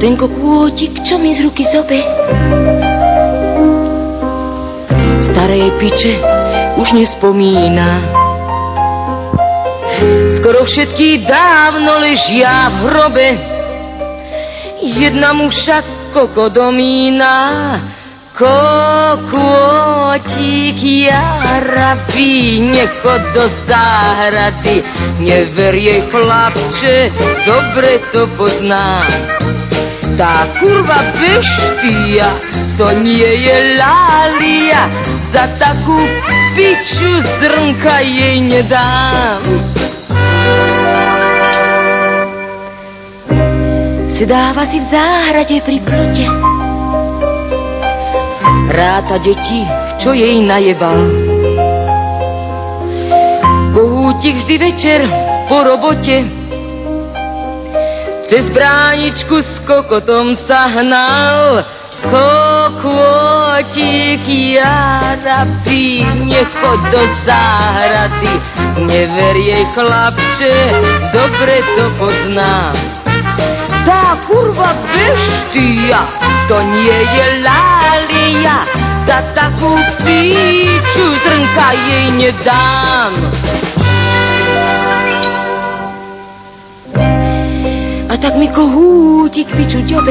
ten kokôtik, čo mi z ruky zobe. Starej piče už nespomína. Skoro všetky dávno ležia v hrobe. Jedna mu však kokodomína. Kokôtik jarabí, nechod do záhrady. Never jej, chlapče, dobre to poznám. Tá kurva beštia, to nie je lália. Za takú piču zrnka jej nedám. Sedáva si v záhrade pri plote. Ráta deti, čo jej najebal. Kohútik vždy večer po robote cez bráničku s kokotom sa hnal. Kokôtik jarabí, nechod do záhrady. Never jej, chlapče, dobre to poznám. Tá kurva beštia, to nie je lália. Za takú piču zrnka jej nedám. A tak mi kohútik piču ďobe.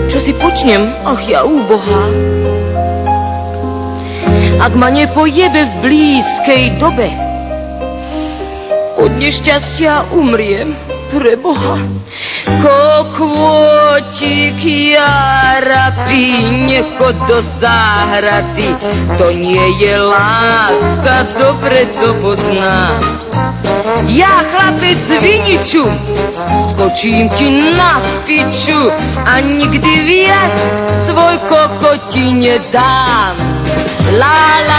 Čo si počnem, ach ja úbohá. Ak ma nepojebe v blízkej dobe, od nešťastia umriem. Preboha, kokôtik jarabí, nechod do záhrady. To nie je láska, dobre to poznám. Ja, chlapec viniču, skočím ti na piču a nikdy viac svoj kokoti nedám. La la